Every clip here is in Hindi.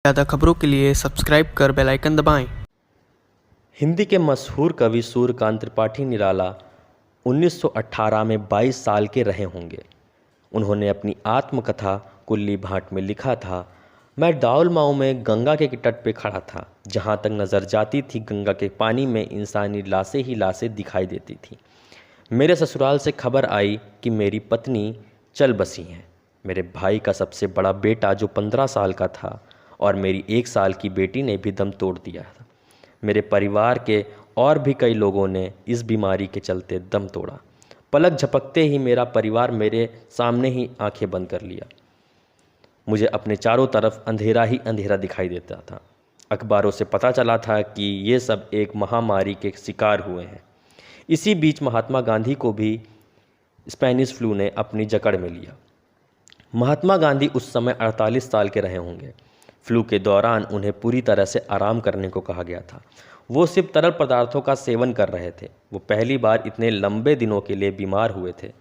ज़्यादा खबरों के लिए सब्सक्राइब कर बेल आइकन दबाएं। हिंदी के मशहूर कवि सूर्यकांत त्रिपाठी निराला 1918 में 22 साल के रहे होंगे। उन्होंने अपनी आत्मकथा कुल्ली भाट में लिखा था, मैं डाउल माऊ में गंगा के तट पे खड़ा था। जहाँ तक नज़र जाती थी गंगा के पानी में इंसानी लाशें ही लाशें दिखाई देती थी। मेरे ससुराल से खबर आई कि मेरी पत्नी चल बसी हैं। मेरे भाई का सबसे बड़ा बेटा जो 15 साल का था और मेरी 1 साल की बेटी ने भी दम तोड़ दिया था। मेरे परिवार के और भी कई लोगों ने इस बीमारी के चलते दम तोड़ा। पलक झपकते ही मेरा परिवार मेरे सामने ही आंखें बंद कर लिया। मुझे अपने चारों तरफ अंधेरा ही अंधेरा दिखाई देता था। अखबारों से पता चला था कि ये सब एक महामारी के शिकार हुए हैं। इसी बीच महात्मा गांधी को भी स्पेनिश फ्लू ने अपनी जकड़ में लिया। महात्मा गांधी उस समय 48 साल के रहे होंगे। फ्लू के दौरान उन्हें पूरी तरह से आराम करने को कहा गया था। वो सिर्फ तरल पदार्थों का सेवन कर रहे थे। वो पहली बार इतने लंबे दिनों के लिए बीमार हुए थे।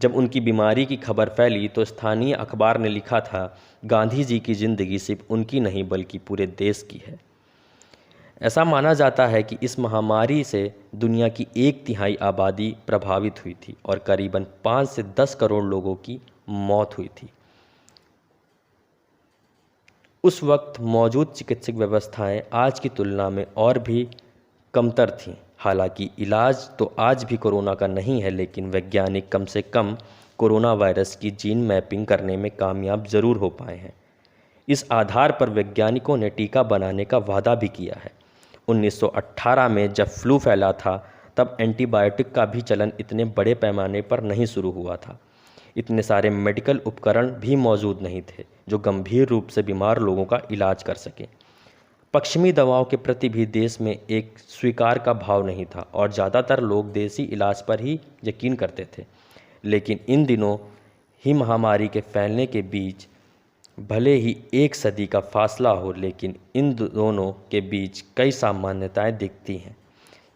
जब उनकी बीमारी की खबर फैली तो स्थानीय अखबार ने लिखा था, गांधी जी की ज़िंदगी सिर्फ उनकी नहीं बल्कि पूरे देश की है। ऐसा माना जाता है कि इस महामारी से दुनिया की 1/3 आबादी प्रभावित हुई थी और करीबन 5 से 10 करोड़ लोगों की मौत हुई थी। उस वक्त मौजूद चिकित्सक व्यवस्थाएं आज की तुलना में और भी कमतर थीं। हालांकि इलाज तो आज भी कोरोना का नहीं है, लेकिन वैज्ञानिक कम से कम कोरोना वायरस की जीन मैपिंग करने में कामयाब ज़रूर हो पाए हैं। इस आधार पर वैज्ञानिकों ने टीका बनाने का वादा भी किया है। 1918 में जब फ्लू फैला था तब एंटीबायोटिक का भी चलन इतने बड़े पैमाने पर नहीं शुरू हुआ था। इतने सारे मेडिकल उपकरण भी मौजूद नहीं थे जो गंभीर रूप से बीमार लोगों का इलाज कर सकें। पश्चिमी दवाओं के प्रति भी देश में एक स्वीकार का भाव नहीं था और ज़्यादातर लोग देसी इलाज पर ही यकीन करते थे। लेकिन इन दिनों ही महामारी के फैलने के बीच भले ही 1 सदी का फासला हो, लेकिन इन दोनों के बीच कई सामान्यताएं दिखती हैं।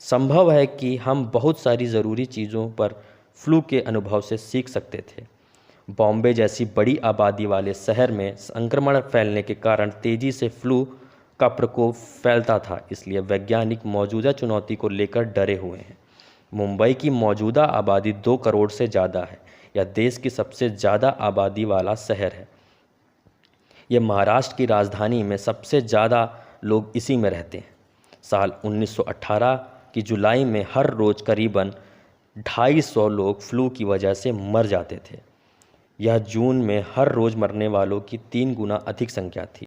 संभव है कि हम बहुत सारी ज़रूरी चीज़ों पर फ्लू के अनुभव से सीख सकते थे। बॉम्बे जैसी बड़ी आबादी वाले शहर में संक्रमण फैलने के कारण तेज़ी से फ्लू का प्रकोप फैलता था, इसलिए वैज्ञानिक मौजूदा चुनौती को लेकर डरे हुए हैं। मुंबई की मौजूदा आबादी 2 करोड़ से ज़्यादा है। यह देश की सबसे ज़्यादा आबादी वाला शहर है। यह महाराष्ट्र की राजधानी में सबसे ज़्यादा लोग इसी में रहते हैं। साल 1918 की जुलाई में हर रोज़ करीबन 250 लोग फ्लू की वजह से मर जाते थे। यह जून में हर रोज़ मरने वालों की 3 गुना अधिक संख्या थी।